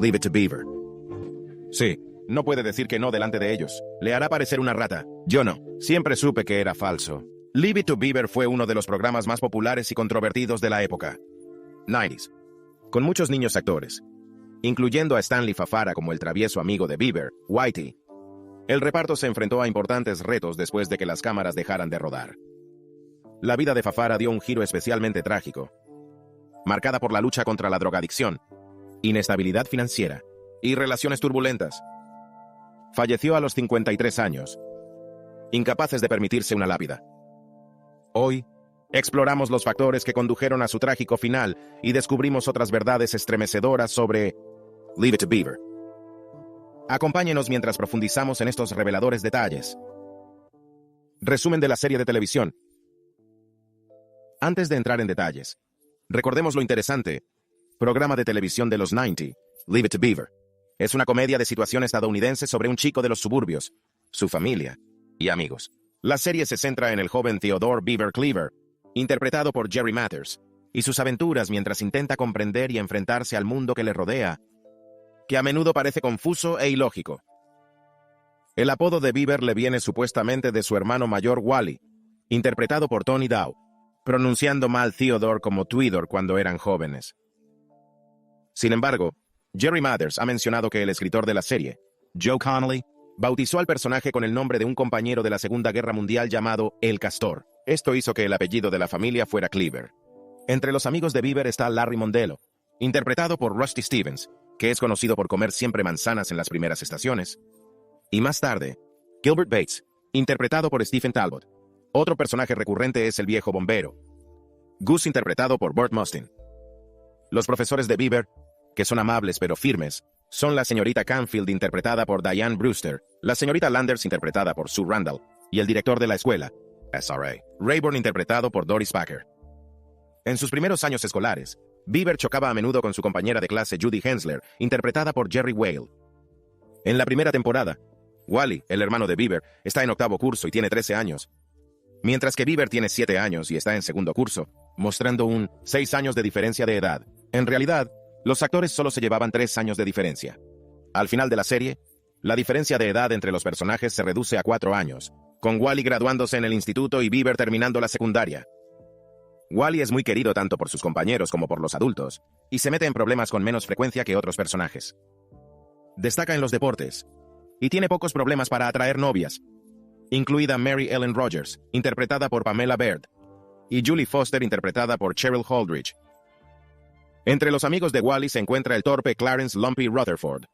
Leave It to Beaver. Sí, no puede decir que no delante de ellos. Le hará parecer una rata. Yo no. Siempre supe que era falso. Leave It to Beaver fue uno de los programas más populares y controvertidos de la época. 90s. Con muchos niños actores, incluyendo a Stanley Fafara como el travieso amigo de Beaver, Whitey. El reparto se enfrentó a importantes retos después de que las cámaras dejaran de rodar. La vida de Fafara dio un giro especialmente trágico, marcada por la lucha contra la drogadicción, inestabilidad financiera y relaciones turbulentas. Falleció a los 53 años, incapaces de permitirse una lápida. Hoy, exploramos los factores que condujeron a su trágico final y descubrimos otras verdades estremecedoras sobre Leave It to Beaver. Acompáñenos mientras profundizamos en estos reveladores detalles. Resumen de la serie de televisión. Antes de entrar en detalles, recordemos lo interesante. Programa de televisión de los 90, Leave It to Beaver. Es una comedia de situación estadounidense sobre un chico de los suburbios, su familia y amigos. La serie se centra en el joven Theodore Beaver Cleaver, interpretado por Jerry Mathers, y sus aventuras mientras intenta comprender y enfrentarse al mundo que le rodea, que a menudo parece confuso e ilógico. El apodo de Beaver le viene supuestamente de su hermano mayor Wally, interpretado por Tony Dow, pronunciando mal Theodore como Tweedor cuando eran jóvenes. Sin embargo, Jerry Mathers ha mencionado que el escritor de la serie, Joe Connolly, bautizó al personaje con el nombre de un compañero de la Segunda Guerra Mundial llamado El Castor. Esto hizo que el apellido de la familia fuera Cleaver. Entre los amigos de Beaver está Larry Mondello, interpretado por Rusty Stevens, que es conocido por comer siempre manzanas en las primeras estaciones. Y más tarde, Gilbert Bates, interpretado por Stephen Talbot. Otro personaje recurrente es el viejo bombero, Gus, interpretado por Burt Mustin. Los profesores de Beaver, que son amables pero firmes, son la señorita Canfield, interpretada por Diane Brewster, la señorita Landers, interpretada por Sue Randall, y el director de la escuela, SRA, Rayburn, interpretado por Doris Packer. En sus primeros años escolares, Beaver chocaba a menudo con su compañera de clase Judy Hensler, interpretada por Jerry Whale. En la primera temporada, Wally, el hermano de Beaver, está en octavo curso y tiene 13 años, mientras que Beaver tiene 7 años y está en segundo curso, mostrando un 6 años de diferencia de edad. En realidad, los actores solo se llevaban 3 años de diferencia. Al final de la serie, la diferencia de edad entre los personajes se reduce a 4 años, con Wally graduándose en el instituto y Beaver terminando la secundaria. Wally es muy querido tanto por sus compañeros como por los adultos, y se mete en problemas con menos frecuencia que otros personajes. Destaca en los deportes, y tiene pocos problemas para atraer novias, incluida Mary Ellen Rogers, interpretada por Pamela Baird, y Julie Foster, interpretada por Cheryl Holdridge. Entre los amigos de Wally se encuentra el torpe Clarence Lumpy Rutherford,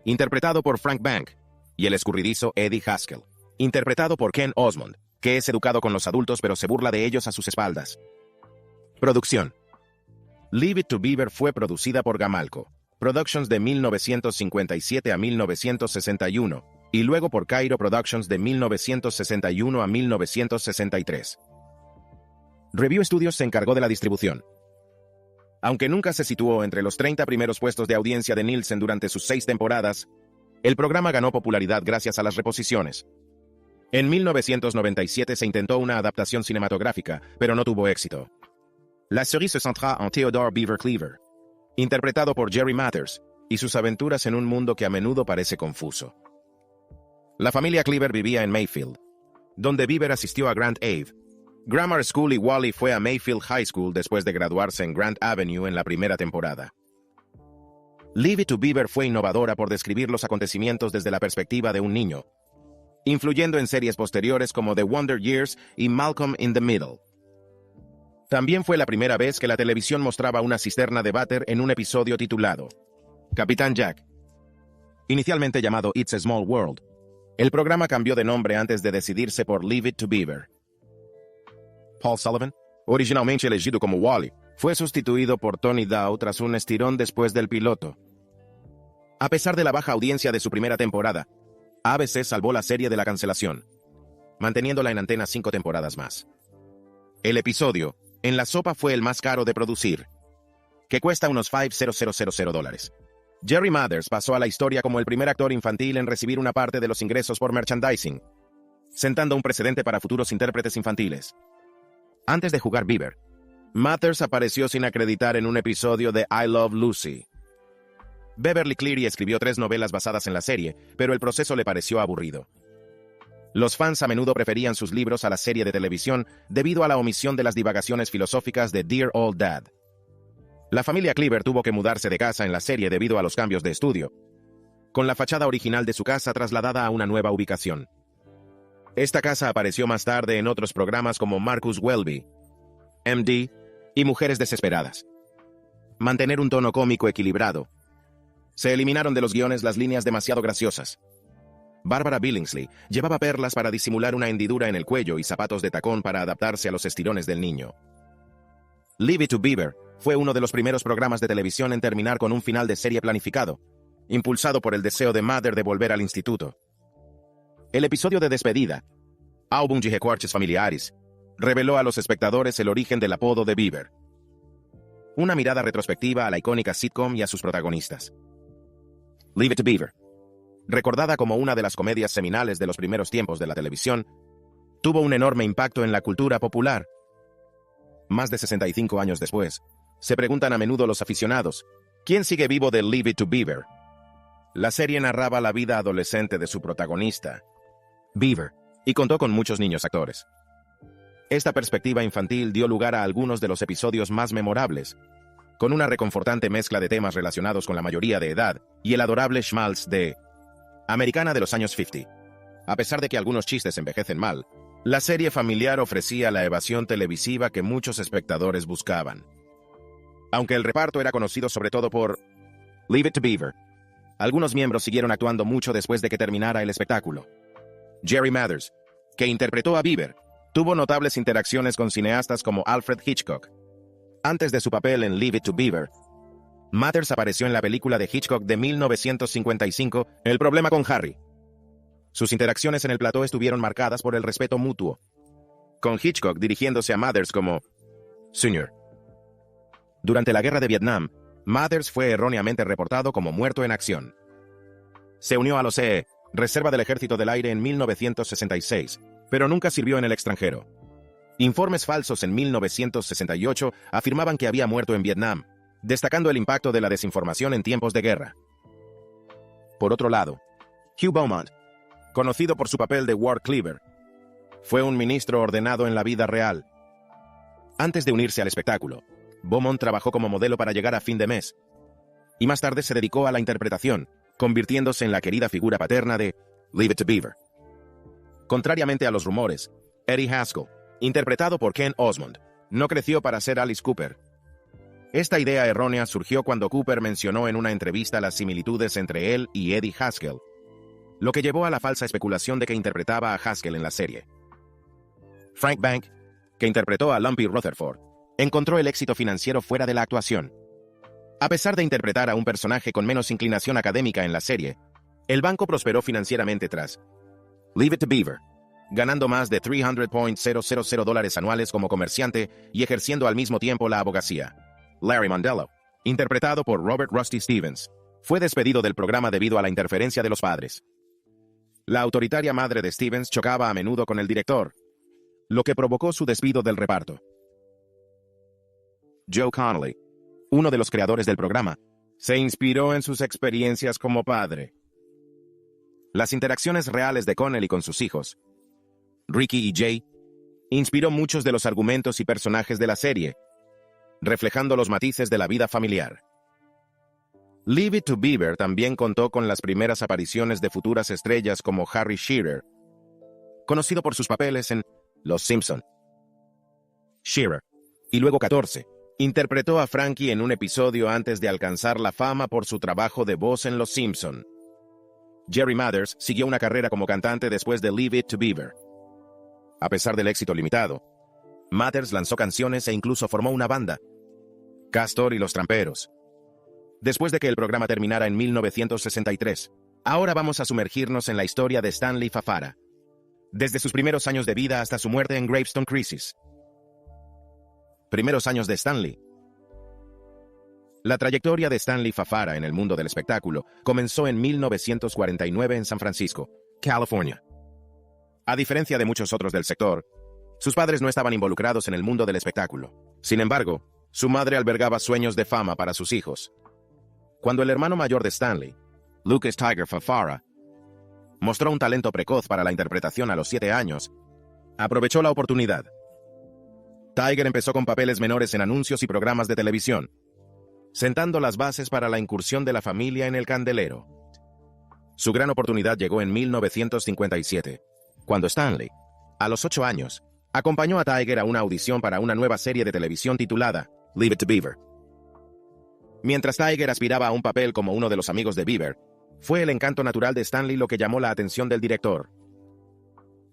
interpretado por Frank Bank, y el escurridizo Eddie Haskell, interpretado por Ken Osmond, que es educado con los adultos pero se burla de ellos a sus espaldas. Producción. Leave It to Beaver fue producida por Gamalco Productions de 1957 a 1961, y luego por Cairo Productions de 1961 a 1963. Review Studios se encargó de la distribución. Aunque nunca se situó entre los 30 primeros puestos de audiencia de Nielsen durante sus 6 temporadas, el programa ganó popularidad gracias a las reposiciones. En 1997 se intentó una adaptación cinematográfica, pero no tuvo éxito. La serie se centra en Theodore Beaver Cleaver, interpretado por Jerry Mathers, y sus aventuras en un mundo que a menudo parece confuso. La familia Cleaver vivía en Mayfield, donde Beaver asistió a Grant Ave Grammar School y Wally fue a Mayfield High School después de graduarse en Grant Avenue en la primera temporada. Leave It to Beaver fue innovadora por describir los acontecimientos desde la perspectiva de un niño, influyendo en series posteriores como The Wonder Years y Malcolm in the Middle. También fue la primera vez que la televisión mostraba una cisterna de váter en un episodio titulado Capitán Jack. Inicialmente llamado It's a Small World, el programa cambió de nombre antes de decidirse por Leave It to Beaver. Paul Sullivan, originalmente elegido como Wally, fue sustituido por Tony Dow tras un estirón después del piloto. A pesar de la baja audiencia de su primera temporada, ABC salvó la serie de la cancelación, manteniéndola en antena 5 temporadas más. El episodio, En la sopa, fue el más caro de producir, que cuesta unos $5,000. Jerry Mathers pasó a la historia como el primer actor infantil en recibir una parte de los ingresos por merchandising, sentando un precedente para futuros intérpretes infantiles. Antes de jugar Beaver, Mathers apareció sin acreditar en un episodio de I Love Lucy. Beverly Cleary escribió 3 novelas basadas en la serie, pero el proceso le pareció aburrido. Los fans a menudo preferían sus libros a la serie de televisión debido a la omisión de las divagaciones filosóficas de Dear Old Dad. La familia Cleaver tuvo que mudarse de casa en la serie debido a los cambios de estudio, con la fachada original de su casa trasladada a una nueva ubicación. Esta casa apareció más tarde en otros programas como Marcus Welby, MD y Mujeres Desesperadas. Mantener un tono cómico equilibrado. Se eliminaron de los guiones las líneas demasiado graciosas. Barbara Billingsley llevaba perlas para disimular una hendidura en el cuello y zapatos de tacón para adaptarse a los estirones del niño. Leave It to Beaver fue uno de los primeros programas de televisión en terminar con un final de serie planificado, impulsado por el deseo de Mather de volver al instituto. El episodio de despedida, Álbum de Recortes Familiares, reveló a los espectadores el origen del apodo de Beaver. Una mirada retrospectiva a la icónica sitcom y a sus protagonistas. Leave It to Beaver, recordada como una de las comedias seminales de los primeros tiempos de la televisión, tuvo un enorme impacto en la cultura popular. Más de 65 años después, se preguntan a menudo los aficionados, ¿quién sigue vivo de Leave It to Beaver? La serie narraba la vida adolescente de su protagonista, Beaver, y contó con muchos niños actores. Esta perspectiva infantil dio lugar a algunos de los episodios más memorables, con una reconfortante mezcla de temas relacionados con la mayoría de edad y el adorable schmaltz de Americana de los años 50. A pesar de que algunos chistes envejecen mal, la serie familiar ofrecía la evasión televisiva que muchos espectadores buscaban. Aunque el reparto era conocido sobre todo por Leave It to Beaver, algunos miembros siguieron actuando mucho después de que terminara el espectáculo. Jerry Mathers, que interpretó a Beaver, tuvo notables interacciones con cineastas como Alfred Hitchcock. Antes de su papel en Leave It to Beaver, Mathers apareció en la película de Hitchcock de 1955, El problema con Harry. Sus interacciones en el plató estuvieron marcadas por el respeto mutuo, con Hitchcock dirigiéndose a Mathers como Sr. Durante la Guerra de Vietnam, Mathers fue erróneamente reportado como muerto en acción. Se unió a los E, Reserva del Ejército del Aire en 1966, pero nunca sirvió en el extranjero. Informes falsos en 1968 afirmaban que había muerto en Vietnam, destacando el impacto de la desinformación en tiempos de guerra. Por otro lado, Hugh Beaumont, conocido por su papel de Ward Cleaver, fue un ministro ordenado en la vida real. Antes de unirse al espectáculo, Beaumont trabajó como modelo para llegar a fin de mes, y más tarde se dedicó a la interpretación, convirtiéndose en la querida figura paterna de Leave It to Beaver. Contrariamente a los rumores, Eddie Haskell, interpretado por Ken Osmond, no creció para ser Alice Cooper. Esta idea errónea surgió cuando Cooper mencionó en una entrevista las similitudes entre él y Eddie Haskell, lo que llevó a la falsa especulación de que interpretaba a Haskell en la serie. Frank Bank, que interpretó a Lumpy Rutherford, encontró el éxito financiero fuera de la actuación. A pesar de interpretar a un personaje con menos inclinación académica en la serie, el banco prosperó financieramente tras Leave It to Beaver, ganando más de $300,000 anuales como comerciante y ejerciendo al mismo tiempo la abogacía. Larry Mondello, interpretado por Robert Rusty Stevens, fue despedido del programa debido a la interferencia de los padres. La autoritaria madre de Stevens chocaba a menudo con el director, lo que provocó su despido del reparto. Joe Connolly, uno de los creadores del programa, se inspiró en sus experiencias como padre. Las interacciones reales de Connelly con sus hijos, Ricky y Jay, inspiró muchos de los argumentos y personajes de la serie, reflejando los matices de la vida familiar. Leave It to Beaver también contó con las primeras apariciones de futuras estrellas como Harry Shearer, conocido por sus papeles en Los Simpson. Shearer, y luego 14, interpretó a Frankie en un episodio antes de alcanzar la fama por su trabajo de voz en Los Simpson. Jerry Mathers siguió una carrera como cantante después de Leave It to Beaver. A pesar del éxito limitado, Mathers lanzó canciones e incluso formó una banda, Castor y los Tramperos. Después de que el programa terminara en 1963, ahora vamos a sumergirnos en la historia de Stanley Fafara, desde sus primeros años de vida hasta su muerte en Gravestone Crisis. Primeros años de Stanley. La trayectoria de Stanley Fafara en el mundo del espectáculo comenzó en 1949 en San Francisco, California. A diferencia de muchos otros del sector, sus padres no estaban involucrados en el mundo del espectáculo. Sin embargo, su madre albergaba sueños de fama para sus hijos. Cuando el hermano mayor de Stanley, Lucas Tiger Fafara, mostró un talento precoz para la interpretación a los 7 años, aprovechó la oportunidad. Tiger empezó con papeles menores en anuncios y programas de televisión, sentando las bases para la incursión de la familia en el candelero. Su gran oportunidad llegó en 1957, cuando Stanley, a los 8 años, acompañó a Tiger a una audición para una nueva serie de televisión titulada Leave It to Beaver. Mientras Tiger aspiraba a un papel como uno de los amigos de Beaver, fue el encanto natural de Stanley lo que llamó la atención del director.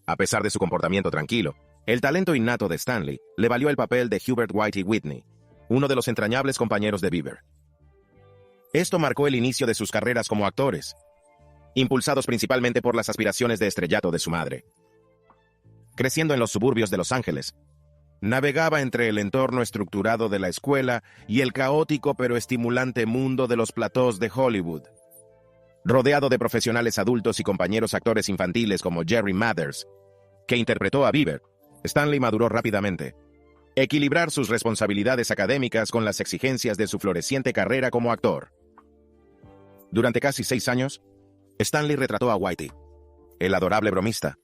A pesar de su comportamiento tranquilo, el talento innato de Stanley le valió el papel de Hubert Whitey Whitney, uno de los entrañables compañeros de Beaver. Esto marcó el inicio de sus carreras como actores, impulsados principalmente por las aspiraciones de estrellato de su madre. Creciendo en los suburbios de Los Ángeles, navegaba entre el entorno estructurado de la escuela y el caótico pero estimulante mundo de los platós de Hollywood. Rodeado de profesionales adultos y compañeros actores infantiles como Jerry Mathers, que interpretó a Beaver, Stanley maduró rápidamente. Equilibrar sus responsabilidades académicas con las exigencias de su floreciente carrera como actor. Durante casi 6 años, Stanley retrató a Whitey, el adorable bromista.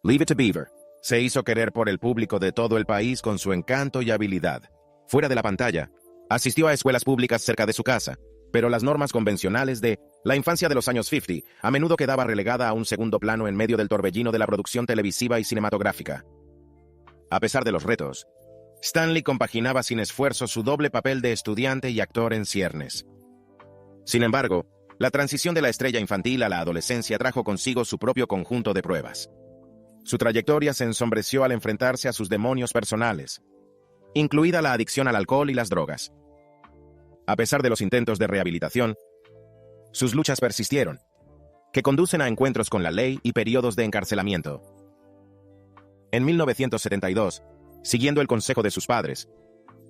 Leave It to Beaver se hizo querer por el público de todo el país con su encanto y habilidad. Fuera de la pantalla, asistió a escuelas públicas cerca de su casa, pero las normas convencionales de la infancia de los años 50 a menudo quedaba relegada a un segundo plano en medio del torbellino de la producción televisiva y cinematográfica. A pesar de los retos, Stanley compaginaba sin esfuerzo su doble papel de estudiante y actor en ciernes. Sin embargo, la transición de la estrella infantil a la adolescencia trajo consigo su propio conjunto de pruebas. Su trayectoria se ensombreció al enfrentarse a sus demonios personales, incluida la adicción al alcohol y las drogas. A pesar de los intentos de rehabilitación, sus luchas persistieron, que conducen a encuentros con la ley y periodos de encarcelamiento. En 1972, siguiendo el consejo de sus padres,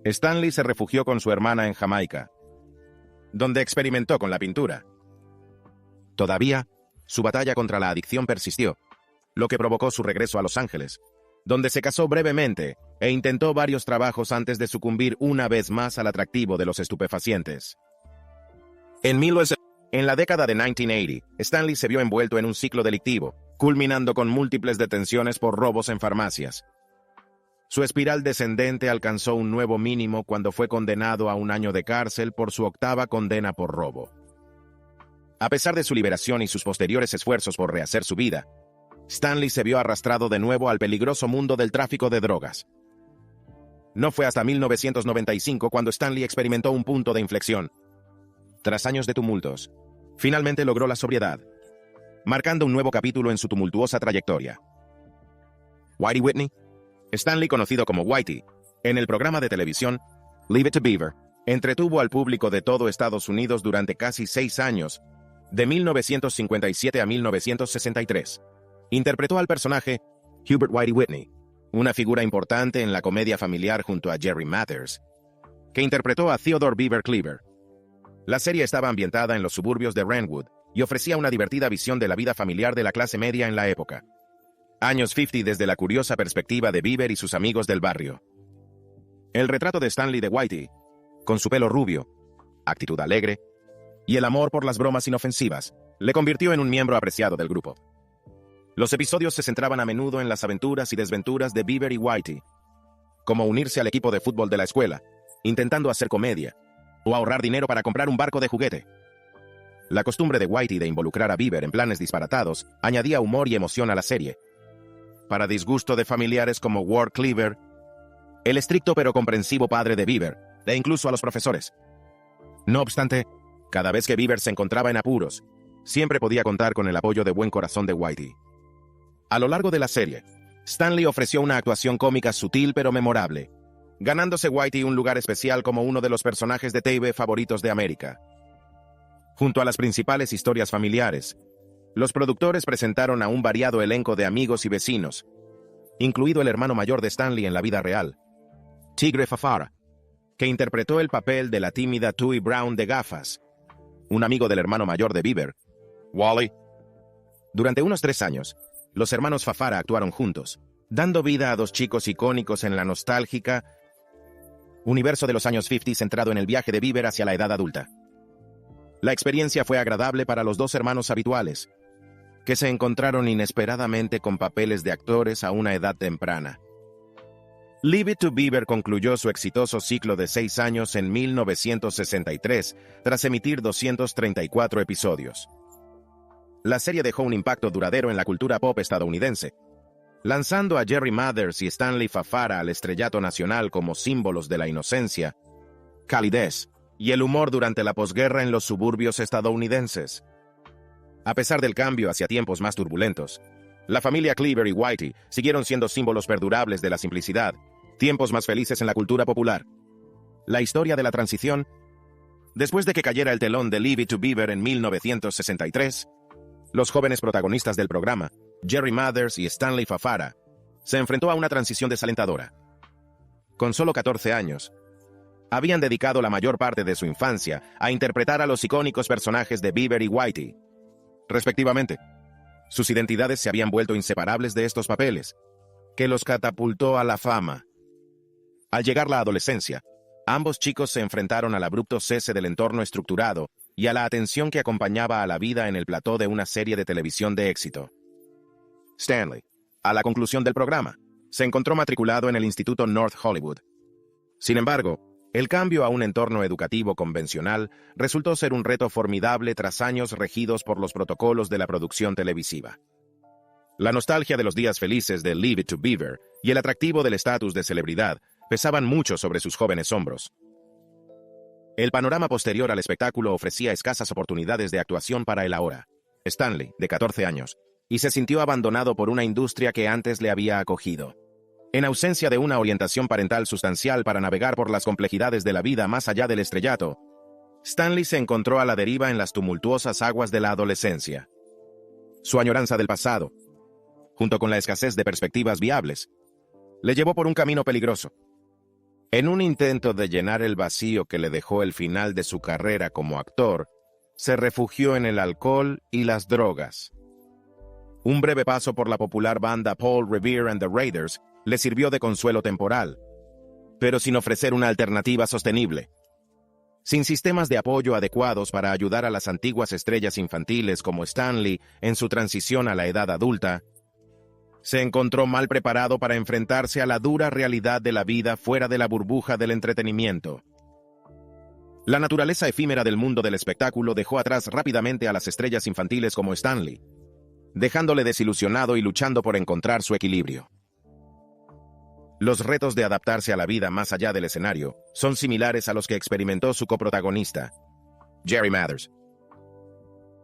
Stanley se refugió con su hermana en Jamaica, donde experimentó con la pintura. Todavía, su batalla contra la adicción persistió, lo que provocó su regreso a Los Ángeles, donde se casó brevemente e intentó varios trabajos antes de sucumbir una vez más al atractivo de los estupefacientes. En la década de 1980, Stanley se vio envuelto en un ciclo delictivo, culminando con múltiples detenciones por robos en farmacias. Su espiral descendente alcanzó un nuevo mínimo cuando fue condenado a 1 año de cárcel por su 8ª condena por robo. A pesar de su liberación y sus posteriores esfuerzos por rehacer su vida, Stanley se vio arrastrado de nuevo al peligroso mundo del tráfico de drogas. No fue hasta 1995 cuando Stanley experimentó un punto de inflexión. Tras años de tumultos, finalmente logró la sobriedad, marcando un nuevo capítulo en su tumultuosa trayectoria. Whitey Whitney, Stanley conocido como Whitey, en el programa de televisión Leave It to Beaver, entretuvo al público de todo Estados Unidos durante casi 6 años, de 1957 a 1963. Interpretó al personaje Hubert Whitey Whitney, una figura importante en la comedia familiar junto a Jerry Mathers, que interpretó a Theodore Beaver Cleaver. La serie estaba ambientada en los suburbios de Brentwood y ofrecía una divertida visión de la vida familiar de la clase media en la época. Años 50 desde la curiosa perspectiva de Beaver y sus amigos del barrio. El retrato de Stanley de Whitey, con su pelo rubio, actitud alegre y el amor por las bromas inofensivas, le convirtió en un miembro apreciado del grupo. Los episodios se centraban a menudo en las aventuras y desventuras de Beaver y Whitey, como unirse al equipo de fútbol de la escuela, intentando hacer comedia, o ahorrar dinero para comprar un barco de juguete. La costumbre de Whitey de involucrar a Beaver en planes disparatados añadía humor y emoción a la serie, para disgusto de familiares como Ward Cleaver, el estricto pero comprensivo padre de Beaver, e incluso a los profesores. No obstante, cada vez que Beaver se encontraba en apuros, siempre podía contar con el apoyo de buen corazón de Whitey. A lo largo de la serie, Stanley ofreció una actuación cómica sutil pero memorable, ganándose Whitey un lugar especial como uno de los personajes de TV favoritos de América. Junto a las principales historias familiares, los productores presentaron a un variado elenco de amigos y vecinos, incluido el hermano mayor de Stanley en la vida real, Tigre Fafara, que interpretó el papel de la tímida Tui Brown de gafas, un amigo del hermano mayor de Beaver, Wally. Durante unos 3 años, los hermanos Fafara actuaron juntos, dando vida a 2 chicos icónicos en la nostálgica universo de los años 50 centrado en el viaje de Beaver hacia la edad adulta. La experiencia fue agradable para los dos hermanos habituales, que se encontraron inesperadamente con papeles de actores a una edad temprana. Leave It to Beaver concluyó su exitoso ciclo de 6 años en 1963, tras emitir 234 episodios. La serie dejó un impacto duradero en la cultura pop estadounidense, lanzando a Jerry Mathers y Stanley Fafara al estrellato nacional como símbolos de la inocencia, calidez y el humor durante la posguerra en los suburbios estadounidenses. A pesar del cambio hacia tiempos más turbulentos, la familia Cleaver y Whitey siguieron siendo símbolos perdurables de la simplicidad, tiempos más felices en la cultura popular. La historia de la transición. Después de que cayera el telón de Leave It to Beaver en 1963, los jóvenes protagonistas del programa, Jerry Mathers y Stanley Fafara, se enfrentó a una transición desalentadora. Con solo 14 años, habían dedicado la mayor parte de su infancia a interpretar a los icónicos personajes de Beaver y Whitey, respectivamente. Sus identidades se habían vuelto inseparables de estos papeles, que los catapultó a la fama. Al llegar la adolescencia, ambos chicos se enfrentaron al abrupto cese del entorno estructurado y a la atención que acompañaba a la vida en el plató de una serie de televisión de éxito. Stanley, a la conclusión del programa, se encontró matriculado en el Instituto North Hollywood. Sin embargo, el cambio a un entorno educativo convencional resultó ser un reto formidable tras años regidos por los protocolos de la producción televisiva. La nostalgia de los días felices de Leave It to Beaver y el atractivo del estatus de celebridad pesaban mucho sobre sus jóvenes hombros. El panorama posterior al espectáculo ofrecía escasas oportunidades de actuación para el ahora Stanley, de 14 años, y se sintió abandonado por una industria que antes le había acogido. En ausencia de una orientación parental sustancial para navegar por las complejidades de la vida más allá del estrellato, Stanley se encontró a la deriva en las tumultuosas aguas de la adolescencia. Su añoranza del pasado, junto con la escasez de perspectivas viables, le llevó por un camino peligroso. En un intento de llenar el vacío que le dejó el final de su carrera como actor, se refugió en el alcohol y las drogas. Un breve paso por la popular banda Paul Revere and the Raiders le sirvió de consuelo temporal, pero sin ofrecer una alternativa sostenible. Sin sistemas de apoyo adecuados para ayudar a las antiguas estrellas infantiles como Stanley en su transición a la edad adulta, se encontró mal preparado para enfrentarse a la dura realidad de la vida fuera de la burbuja del entretenimiento. La naturaleza efímera del mundo del espectáculo dejó atrás rápidamente a las estrellas infantiles como Stanley, dejándole desilusionado y luchando por encontrar su equilibrio. Los retos de adaptarse a la vida más allá del escenario son similares a los que experimentó su coprotagonista, Jerry Mathers.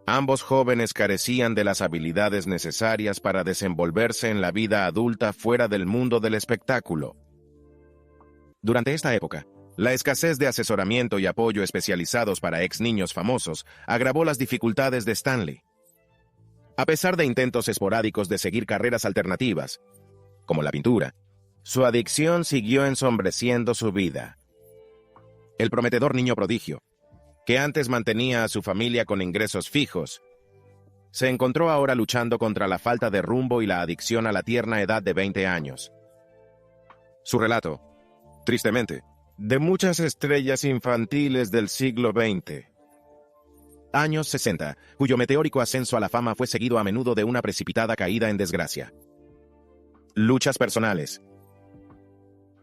Ambos jóvenes carecían de las habilidades necesarias para desenvolverse en la vida adulta fuera del mundo del espectáculo. Durante esta época, la escasez de asesoramiento y apoyo especializados para ex niños famosos agravó las dificultades de Stanley. A pesar de intentos esporádicos de seguir carreras alternativas, como la pintura, su adicción siguió ensombreciendo su vida. El prometedor niño prodigio, que antes mantenía a su familia con ingresos fijos, se encontró ahora luchando contra la falta de rumbo y la adicción a la tierna edad de 20 años. Su relato, tristemente, de muchas estrellas infantiles del siglo XX. Años 60, cuyo meteórico ascenso a la fama fue seguido a menudo de una precipitada caída en desgracia. Luchas personales.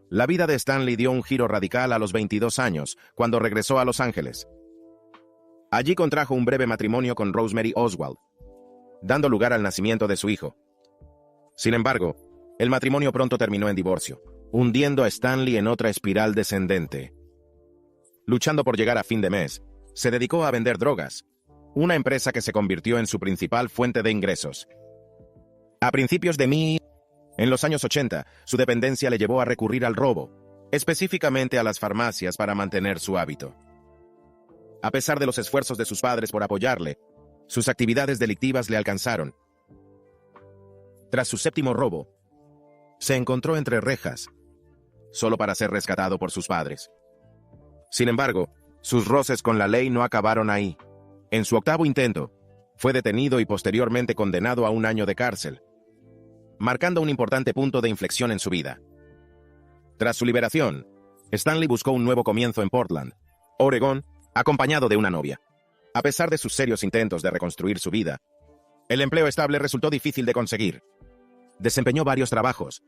La vida de Stanley dio un giro radical a los 22 años, cuando regresó a Los Ángeles. Allí contrajo un breve matrimonio con Rosemary Oswald, dando lugar al nacimiento de su hijo. Sin embargo, el matrimonio pronto terminó en divorcio, hundiendo a Stanley en otra espiral descendente. Luchando por llegar a fin de mes, se dedicó a vender drogas, una empresa que se convirtió en su principal fuente de ingresos. A principios de en los años 80, su dependencia le llevó a recurrir al robo, específicamente a las farmacias para mantener su hábito. A pesar de los esfuerzos de sus padres por apoyarle, sus actividades delictivas le alcanzaron. Tras su séptimo robo, se encontró entre rejas, solo para ser rescatado por sus padres. Sin embargo, sus roces con la ley no acabaron ahí. En su octavo intento, fue detenido y posteriormente condenado a 1 año de cárcel, marcando un importante punto de inflexión en su vida. Tras su liberación, Stanley buscó un nuevo comienzo en Portland, Oregón, acompañado de una novia. A pesar de sus serios intentos de reconstruir su vida, el empleo estable resultó difícil de conseguir. Desempeñó varios trabajos,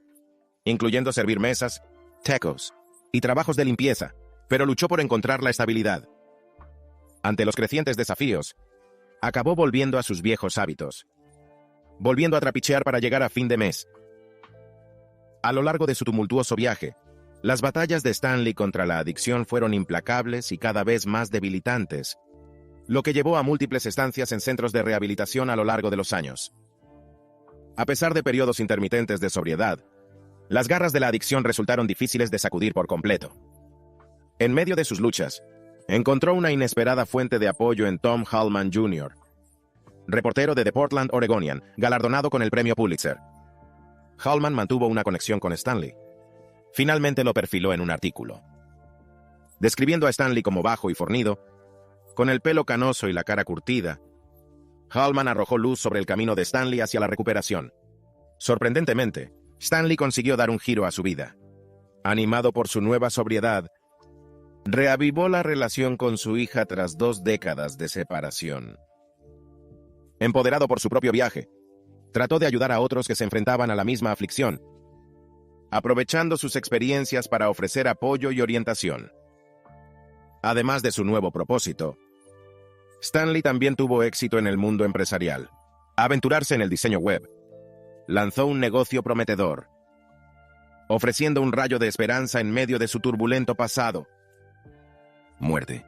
incluyendo servir mesas, tacos y trabajos de limpieza, pero luchó por encontrar la estabilidad. Ante los crecientes desafíos, acabó volviendo a sus viejos hábitos, volviendo a trapichear para llegar a fin de mes. A lo largo de su tumultuoso viaje, las batallas de Stanley contra la adicción fueron implacables y cada vez más debilitantes, lo que llevó a múltiples estancias en centros de rehabilitación a lo largo de los años. A pesar de periodos intermitentes de sobriedad, las garras de la adicción resultaron difíciles de sacudir por completo. En medio de sus luchas, encontró una inesperada fuente de apoyo en Tom Hallman Jr., reportero de The Portland Oregonian, galardonado con el premio Pulitzer. Hallman mantuvo una conexión con Stanley. Finalmente lo perfiló en un artículo, describiendo a Stanley como bajo y fornido, con el pelo canoso y la cara curtida. Hallman arrojó luz sobre el camino de Stanley hacia la recuperación. Sorprendentemente, Stanley consiguió dar un giro a su vida. Animado por su nueva sobriedad, reavivó la relación con su hija tras 2 décadas de separación. Empoderado por su propio viaje, trató de ayudar a otros que se enfrentaban a la misma aflicción, aprovechando sus experiencias para ofrecer apoyo y orientación. Además de su nuevo propósito, Stanley también tuvo éxito en el mundo empresarial. Aventurarse en el diseño web, lanzó un negocio prometedor, ofreciendo un rayo de esperanza en medio de su turbulento pasado. Muerte.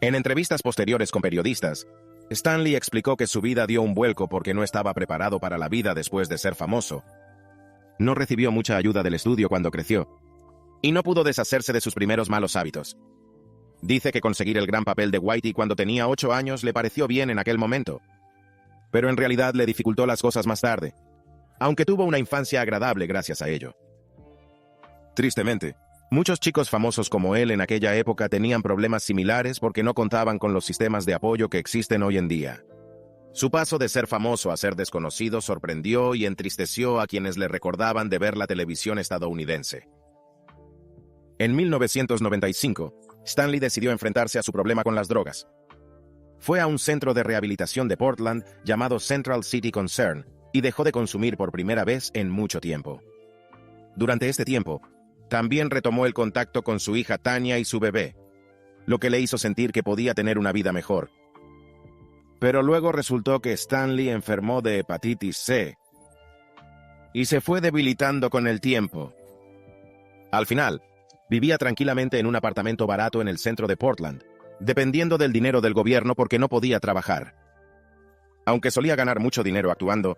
En entrevistas posteriores con periodistas, Stanley explicó que su vida dio un vuelco porque no estaba preparado para la vida después de ser famoso. No recibió mucha ayuda del estudio cuando creció, y no pudo deshacerse de sus primeros malos hábitos. Dice que conseguir el gran papel de Whitey cuando tenía 8 años le pareció bien en aquel momento, pero en realidad le dificultó las cosas más tarde, aunque tuvo una infancia agradable gracias a ello. Tristemente, muchos chicos famosos como él en aquella época tenían problemas similares porque no contaban con los sistemas de apoyo que existen hoy en día. Su paso de ser famoso a ser desconocido sorprendió y entristeció a quienes le recordaban de ver la televisión estadounidense. En 1995, Stanley decidió enfrentarse a su problema con las drogas. Fue a un centro de rehabilitación de Portland llamado Central City Concern y dejó de consumir por primera vez en mucho tiempo. Durante este tiempo, también retomó el contacto con su hija Tanya y su bebé, lo que le hizo sentir que podía tener una vida mejor. Pero luego resultó que Stanley enfermó de hepatitis C y se fue debilitando con el tiempo. Al final, vivía tranquilamente en un apartamento barato en el centro de Portland, dependiendo del dinero del gobierno porque no podía trabajar. Aunque solía ganar mucho dinero actuando,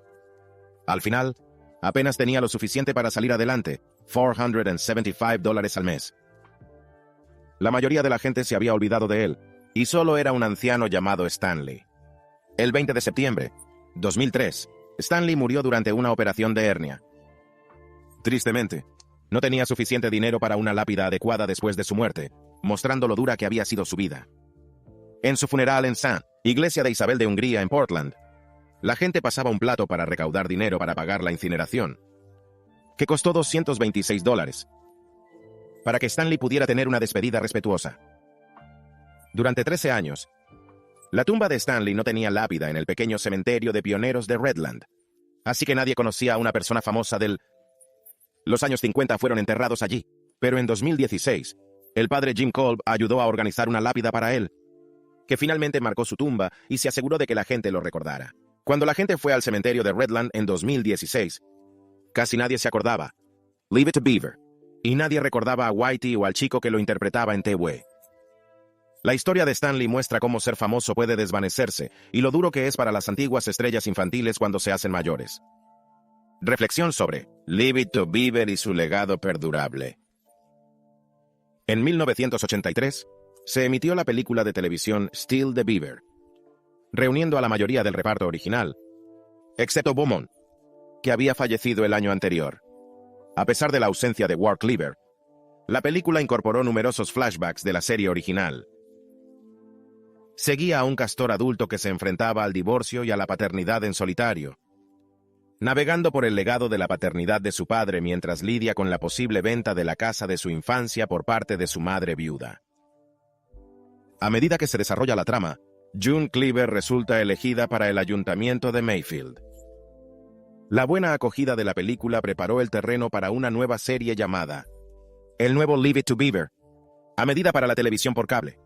al final, apenas tenía lo suficiente para salir adelante, $475 al mes. La mayoría de la gente se había olvidado de él, y solo era un anciano llamado Stanley. El 20 de septiembre, 2003, Stanley murió durante una operación de hernia. Tristemente, no tenía suficiente dinero para una lápida adecuada después de su muerte, mostrando lo dura que había sido su vida. En su funeral en St. Iglesia de Isabel de Hungría en Portland, la gente pasaba un plato para recaudar dinero para pagar la incineración, que costó $226, para que Stanley pudiera tener una despedida respetuosa. Durante 13 años, la tumba de Stanley no tenía lápida en el pequeño cementerio de pioneros de Redland, así que nadie conocía a una persona famosa Los años 50 fueron enterrados allí, pero en 2016, el padre Jim Kolb ayudó a organizar una lápida para él, que finalmente marcó su tumba y se aseguró de que la gente lo recordara. Cuando la gente fue al cementerio de Redland en 2016, casi nadie se acordaba. Leave It to Beaver. Y nadie recordaba a Whitey o al chico que lo interpretaba en TV. La historia de Stanley muestra cómo ser famoso puede desvanecerse y lo duro que es para las antiguas estrellas infantiles cuando se hacen mayores. Reflexión sobre Leave It to Beaver y su legado perdurable. En 1983, se emitió la película de televisión Still the Beaver, reuniendo a la mayoría del reparto original, excepto Beaumont, que había fallecido el año anterior. A pesar de la ausencia de Ward Cleaver, la película incorporó numerosos flashbacks de la serie original. Seguía a un castor adulto que se enfrentaba al divorcio y a la paternidad en solitario, navegando por el legado de la paternidad de su padre mientras lidia con la posible venta de la casa de su infancia por parte de su madre viuda. A medida que se desarrolla la trama, June Cleaver resulta elegida para el ayuntamiento de Mayfield. La buena acogida de la película preparó el terreno para una nueva serie llamada El nuevo Leave It to Beaver, a medida para la televisión por cable.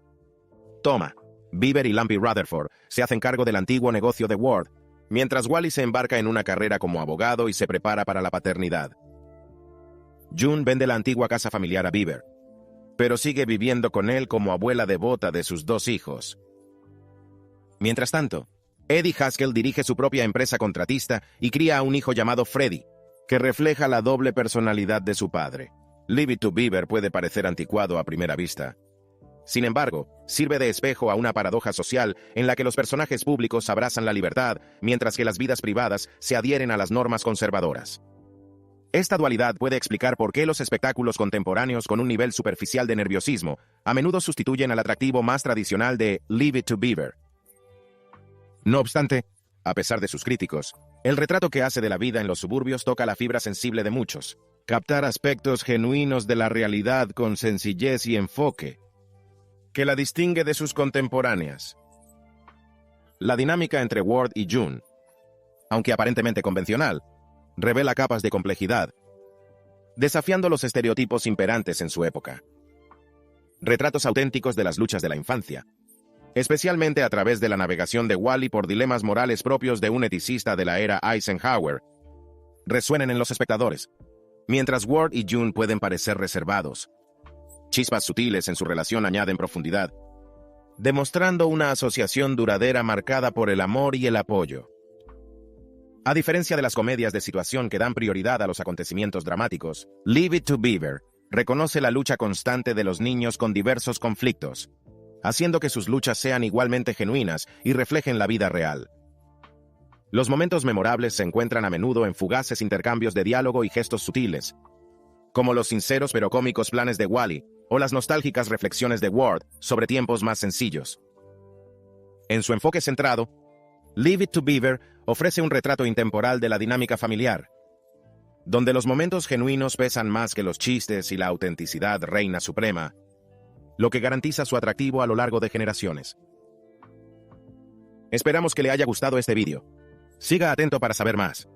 Toma, Beaver y Lumpy Rutherford se hacen cargo del antiguo negocio de Ward, mientras Wally se embarca en una carrera como abogado y se prepara para la paternidad. June vende la antigua casa familiar a Beaver, pero sigue viviendo con él como abuela devota de sus 2 hijos. Mientras tanto, Eddie Haskell dirige su propia empresa contratista y cría a un hijo llamado Freddy, que refleja la doble personalidad de su padre. Leave It to Beaver puede parecer anticuado a primera vista. Sin embargo, sirve de espejo a una paradoja social en la que los personajes públicos abrazan la libertad, mientras que las vidas privadas se adhieren a las normas conservadoras. Esta dualidad puede explicar por qué los espectáculos contemporáneos con un nivel superficial de nerviosismo a menudo sustituyen al atractivo más tradicional de Leave It to Beaver. No obstante, a pesar de sus críticos, el retrato que hace de la vida en los suburbios toca la fibra sensible de muchos. Captar aspectos genuinos de la realidad con sencillez y enfoque, que la distingue de sus contemporáneas. La dinámica entre Ward y June, aunque aparentemente convencional, revela capas de complejidad, desafiando los estereotipos imperantes en su época. Retratos auténticos de las luchas de la infancia, especialmente a través de la navegación de Wally por dilemas morales propios de un eticista de la era Eisenhower, resuenan en los espectadores, mientras Ward y June pueden parecer reservados. Chispas sutiles en su relación añaden profundidad, demostrando una asociación duradera marcada por el amor y el apoyo. A diferencia de las comedias de situación que dan prioridad a los acontecimientos dramáticos, Leave It to Beaver reconoce la lucha constante de los niños con diversos conflictos, haciendo que sus luchas sean igualmente genuinas y reflejen la vida real. Los momentos memorables se encuentran a menudo en fugaces intercambios de diálogo y gestos sutiles, como los sinceros pero cómicos planes de Wally o las nostálgicas reflexiones de Ward sobre tiempos más sencillos. En su enfoque centrado, Leave It to Beaver ofrece un retrato intemporal de la dinámica familiar, donde los momentos genuinos pesan más que los chistes y la autenticidad reina suprema, lo que garantiza su atractivo a lo largo de generaciones. Esperamos que le haya gustado este vídeo. Siga atento para saber más.